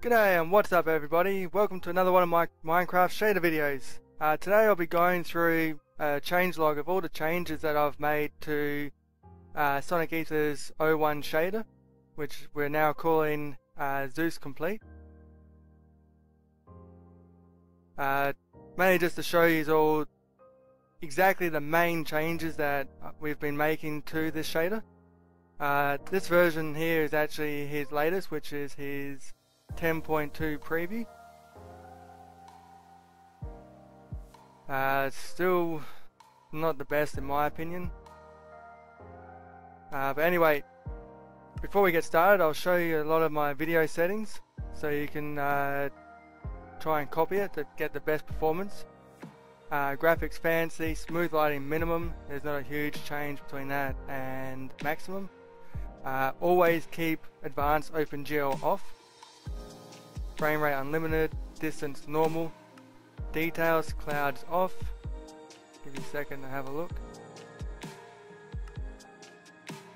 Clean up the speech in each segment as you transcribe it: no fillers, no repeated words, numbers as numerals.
G'day and what's up everybody, welcome to another one of my Minecraft shader videos. Today I'll be going through a changelog of all the changes that I've made to Sonic Ether's 01 shader, which we're now calling SEUS Complete. Mainly just to show you all exactly the main changes that we've been making to this shader. This version here is actually his latest, which is his 10.2 preview. Still not the best in my opinion. But anyway, before we get started, I'll show you a lot of my video settings so you can try and copy it to get the best performance. Graphics fancy, smooth lighting minimum, there's not a huge change between that and maximum. Always keep advanced OpenGL off. Frame rate unlimited, distance normal, details clouds off. Give you a second to have a look.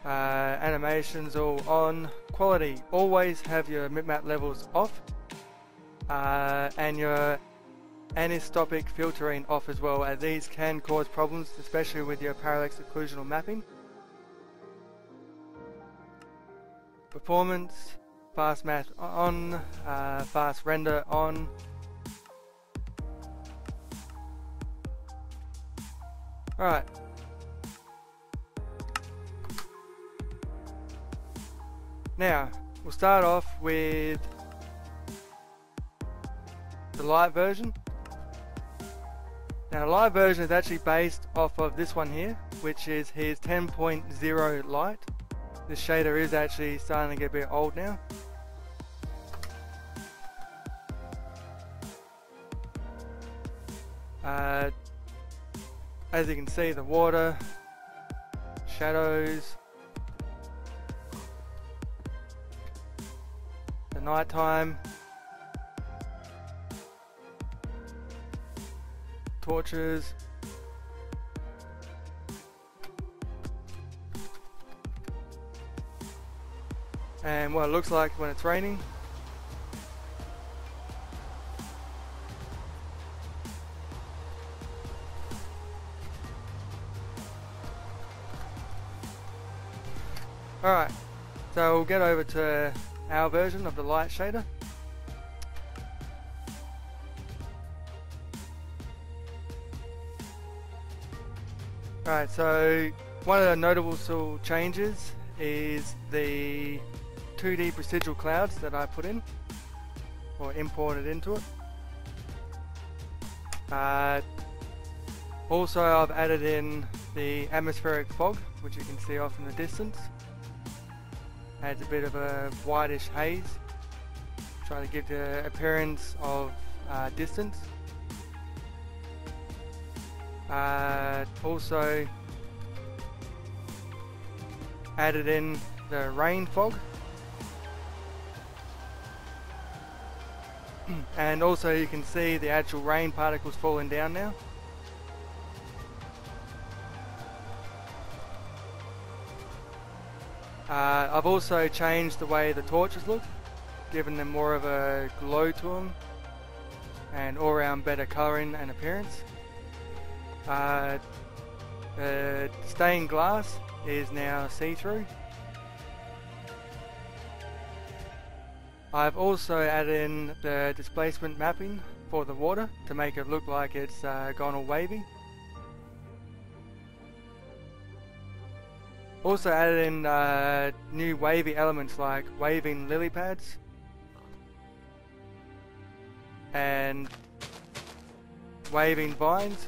Animations all on. Quality, always have your bitmap levels off, and your anisotropic filtering off as well, as these can cause problems, especially with your parallax occlusional mapping. Performance, fast math on, fast render on. Alright. Now, we'll start off with the LITE version. Now, the LITE version is actually based off of this one here, which is his 10.0 LITE. This shader is actually starting to get a bit old now. As you can see, the water, shadows, the nighttime, torches, and what it looks like when it's raining. Alright, so we'll get over to our version of the LITE shader. Alright, so one of the notable changes is the 2D procedural clouds that I put in, or imported into it. Also I've added in the atmospheric fog, which you can see off in the distance. Adds a bit of a whitish haze, try to give the appearance of distance. Also added in the rain fog, and also you can see the actual rain particles falling down now. I've also changed the way the torches look, given them more of a glow to them and all around better colouring and appearance. The stained glass is now see-through. I've also added in the displacement mapping for the water to make it look like it's gone all wavy. Also added in new wavy elements like waving lily pads and waving vines.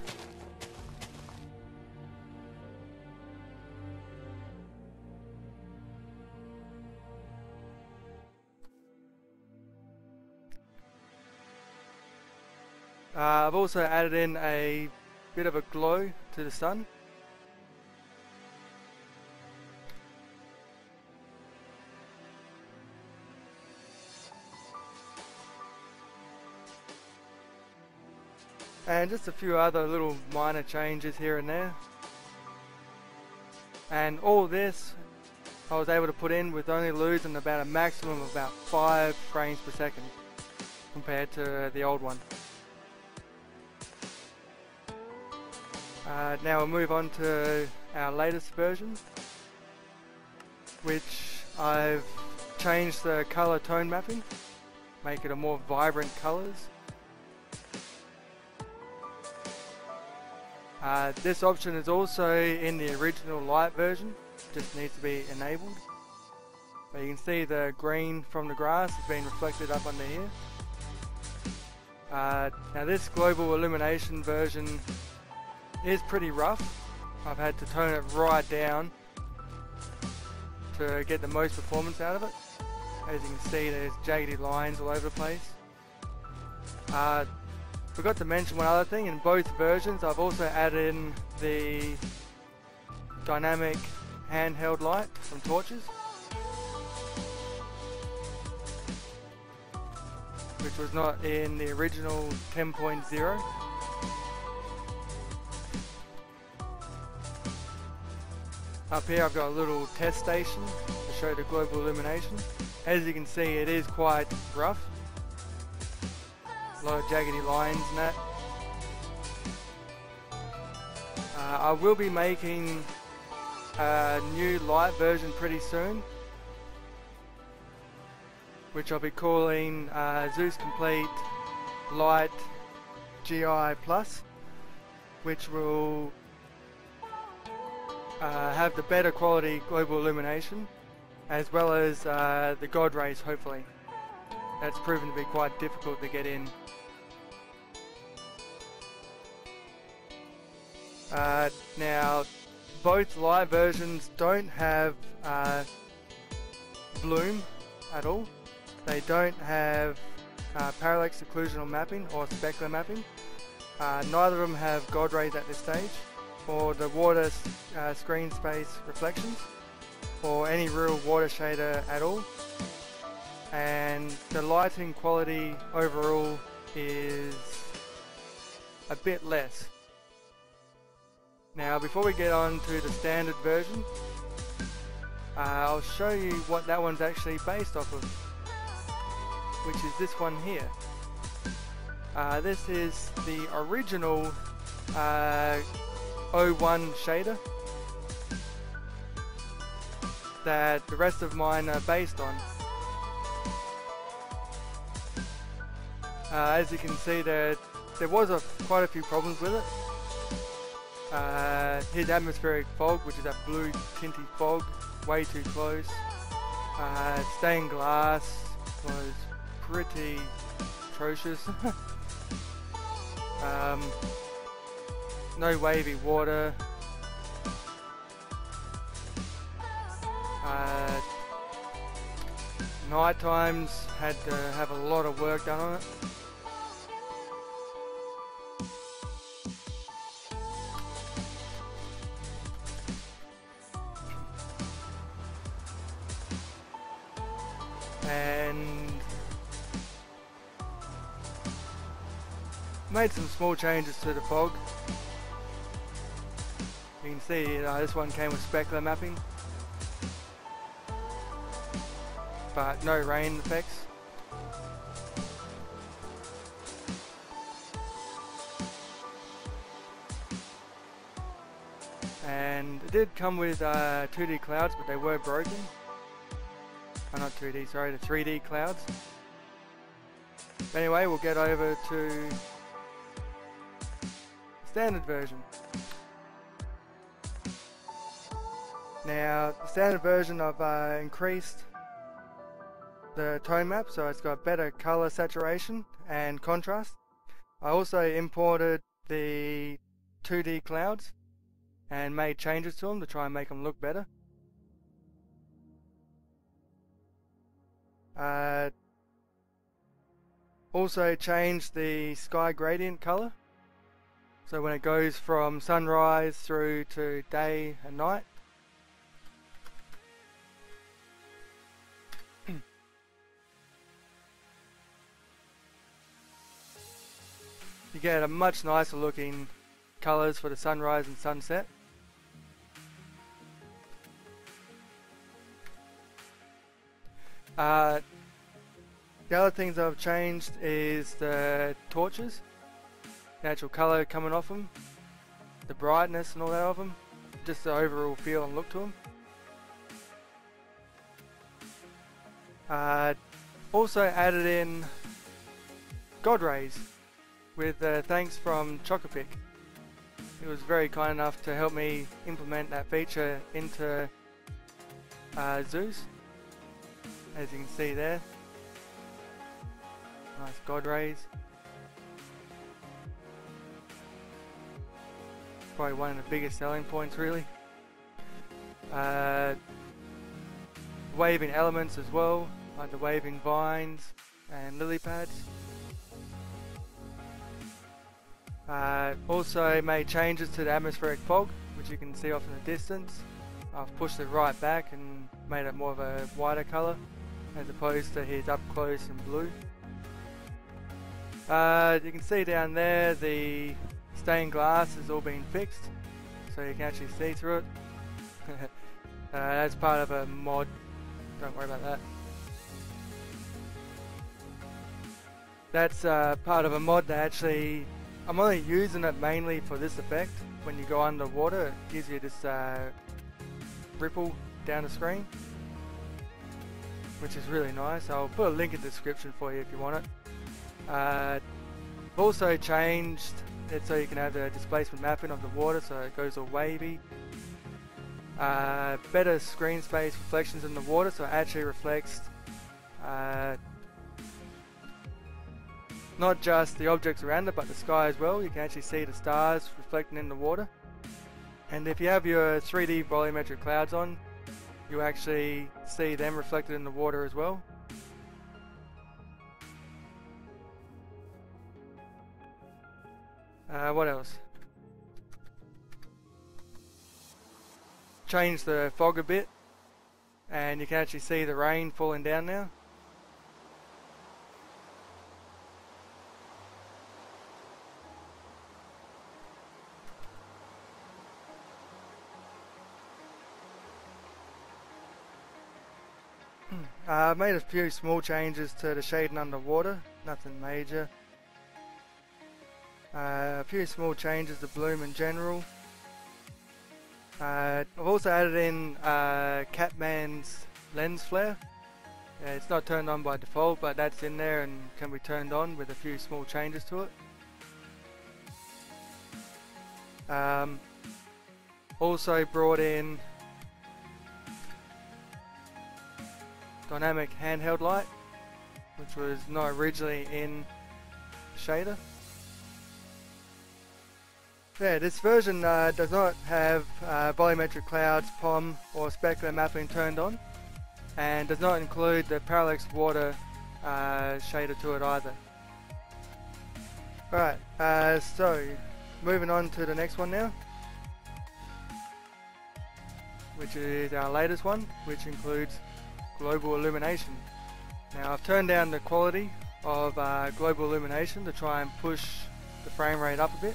I've also added in a bit of a glow to the sun. And just a few other little minor changes here and there. And all this I was able to put in with only losing about a maximum of about 5 frames per second. compared to the old one. Now we'll move on to our latest version, which I've changed the color tone mapping, make it a more vibrant colors. This option is also in the original LITE version, just needs to be enabled. But you can see the green from the grass has been reflected up under here. Now this global illumination version is pretty rough. I've had to tone it right down to get the most performance out of it. As you can see, there's jaggedy lines all over the place. Forgot to mention one other thing, in both versions I've also added in the dynamic handheld light from torches, which was not in the original 10.0. Up here I've got a little test station to show the global illumination. As you can see, it is quite rough. A lot of jaggedy lines and that. I will be making a new LITE version pretty soon, which I'll be calling SEUS Complete LITE GI Plus, which will have the better quality global illumination, as well as the Godrays, hopefully. That's proven to be quite difficult to get in. Now, both LITE versions don't have bloom at all. They don't have parallax occlusional mapping or specular mapping. Neither of them have Godrays at this stage, or the water screen space reflections, or any real water shader at all. And the lighting quality overall is a bit less. Now, before we get on to the standard version, I'll show you what that one's actually based off of, which is this one here. This is the original 01 shader that the rest of mine are based on. As you can see, there was quite a few problems with it. His atmospheric fog, which is that blue tinty fog, way too close. Stained glass was pretty atrocious. No wavy water. Night times had to have a lot of work done on it. And made some small changes to the fog. You can see this one came with specular mapping, but no rain effects. And it did come with 2D clouds, but they were broken. Oh, not 2D, sorry, the 3D clouds. But anyway, we'll get over to the standard version. Now, the standard version, I've increased the tone map, so it's got better color saturation and contrast. I also imported the 2D clouds and made changes to them to try and make them look better. Also changed the sky gradient color, so when it goes from sunrise through to day and night. You get a much nicer looking colors for the sunrise and sunset. The other things I've changed is the torches, the actual colour coming off them, the brightness and all that of them, just the overall feel and look to them. Also added in Godrays with thanks from Chocapic. He was very kind enough to help me implement that feature into SEUS, as you can see there. Nice Godrays. Probably one of the biggest selling points, really. Waving elements as well, like the waving vines and lily pads. Also made changes to the atmospheric fog, which you can see off in the distance. I've pushed it right back and made it more of a wider colour as opposed to his up close and blue. You can see down there the stained glass has all been fixed, so you can actually see through it. That's part of a mod, don't worry about that. That's part of a mod that actually, I'm only using it mainly for this effect. When you go underwater, it gives you this ripple down the screen, which is really nice. I'll put a link in the description for you if you want it. I've also changed it so you can have the displacement mapping of the water, so it goes all wavy. Better screen space reflections in the water, so it actually reflects not just the objects around it, but the sky as well. You can actually see the stars reflecting in the water. And if you have your 3D volumetric clouds on, you actually see them reflected in the water as well. What else? Change the fog a bit, and you can actually see the rain falling down now. I've made a few small changes to the shading underwater, nothing major. A few small changes to bloom in general. I've also added in Catman's lens flare. It's not turned on by default, but that's in there and can be turned on with a few small changes to it. Also brought in dynamic handheld light, which was not originally in the shader. Yeah, this version does not have volumetric clouds, POM or specular mapping turned on, and does not include the parallax water shader to it either. Alright, so moving on to the next one now, which is our latest one, which includes global illumination. Now I've turned down the quality of global illumination to try and push the frame rate up a bit.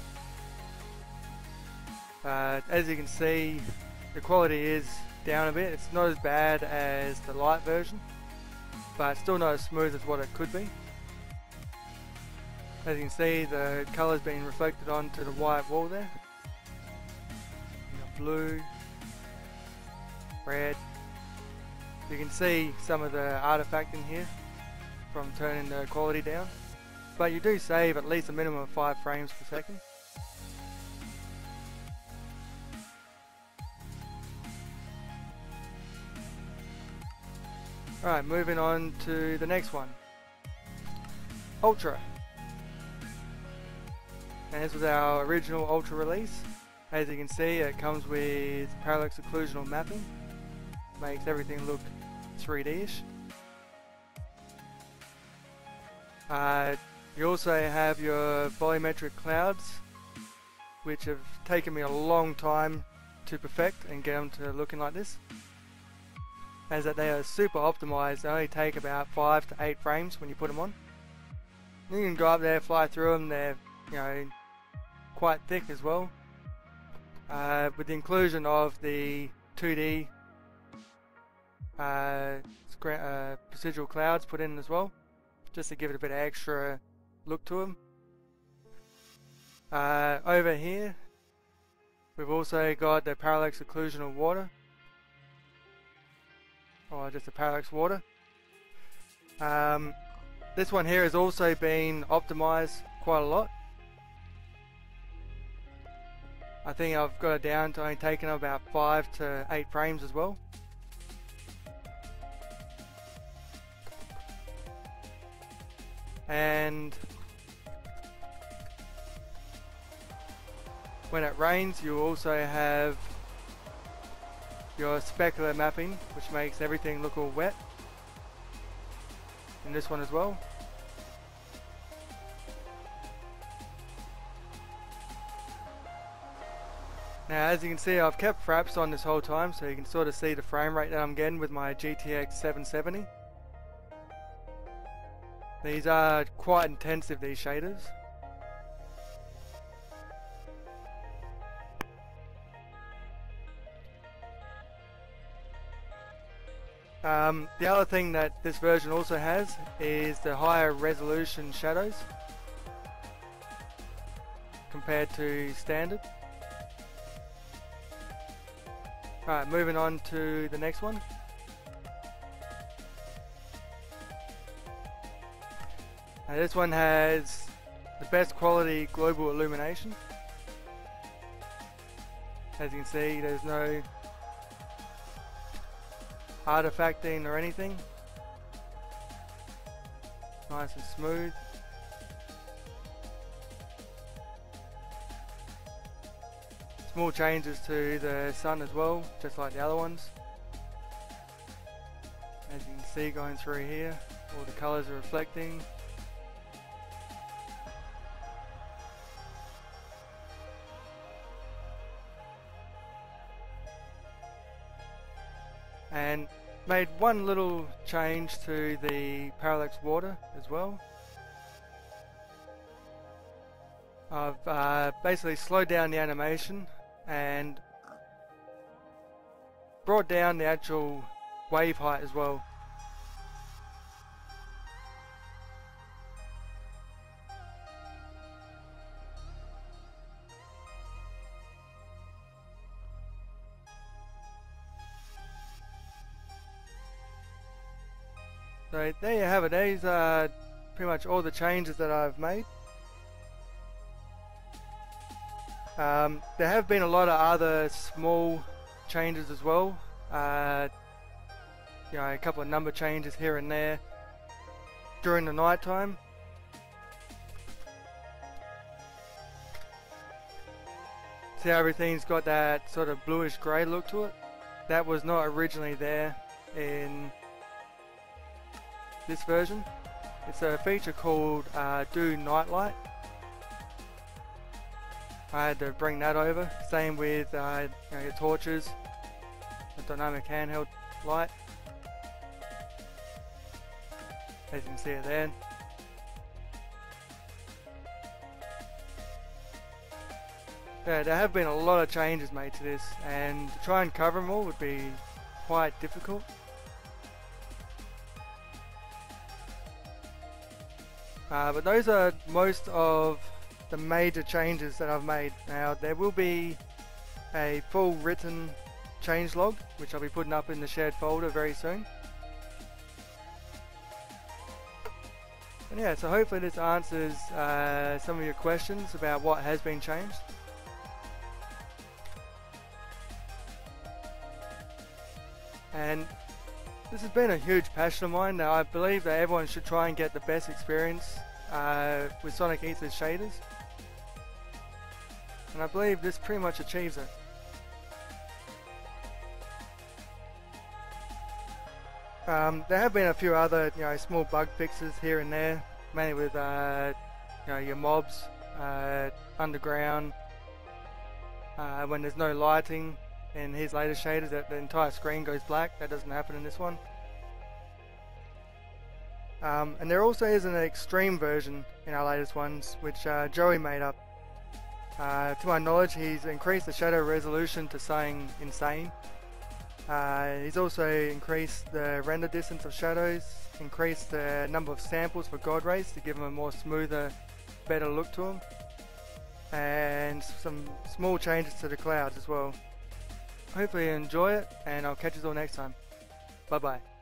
As you can see, the quality is down a bit. It's not as bad as the LITE version, but still not as smooth as what it could be. As you can see, the colour's being reflected onto the white wall there. You got blue, red. You can see some of the artifact in here from turning the quality down, but you do save at least a minimum of 5 frames per second. Alright, moving on to the next one, Ultra. And this was our original Ultra release. As you can see, it comes with parallax occlusional mapping, makes everything look 3D-ish. You also have your volumetric clouds, which have taken me a long time to perfect and get them to looking like this. As that they are super optimized, they only take about 5 to 8 frames when you put them on. You can go up there, fly through them, they're quite thick as well. With the inclusion of the 2D procedural clouds put in as well, just to give it a bit of extra look to them. Over here we've also got the parallax occlusion of water, or just the parallax water. This one here has also been optimized quite a lot. I think I've got it down to only taking about 5 to 8 frames as well. And when it rains, you also have your specular mapping, which makes everything look all wet in this one as well. Now, as you can see, I've kept fraps on this whole time, so you can sort of see the frame rate that I'm getting with my GTX 770. These are quite intensive, these shaders. The other thing that this version also has is the higher resolution shadows compared to standard. Alright, moving on to the next one. Now this one has the best quality global illumination. As you can see, there's no artifacting or anything. Nice and smooth. Small changes to the sun as well, just like the other ones. As you can see going through here, all the colours are reflecting. And made one little change to the parallax water as well. I've basically slowed down the animation and brought down the actual wave height as well. So there you have it. These are pretty much all the changes that I've made. There have been a lot of other small changes as well. You know, a couple of number changes here and there during the night time. See how everything's got that sort of bluish grey look to it? That was not originally there in this version. It's a feature called Do Nightlight. I had to bring that over. Same with you know, your torches, the dynamic handheld light. As you can see it there. Yeah, there have been a lot of changes made to this, and to try and cover them all would be quite difficult. But those are most of the major changes that I've made. Now there will be a full written changelog, which I'll be putting up in the shared folder very soon. And yeah, so hopefully this answers some of your questions about what has been changed. And this has been a huge passion of mine. Now I believe that everyone should try and get the best experience with Sonic Ether's shaders. And I believe this pretty much achieves it. There have been a few other, you know, small bug fixes here and there, mainly with you know, your mobs underground. When there's no lighting in his latest shaders, that the entire screen goes black. That doesn't happen in this one. And there also is an extreme version in our latest ones, which Joey made up. To my knowledge, he's increased the shadow resolution to something insane. He's also increased the render distance of shadows increase the number of samples for Godrays to give them a more smoother, better look to them, and some small changes to the clouds as well. Hopefully you enjoy it, and I'll catch you all next time. Bye bye.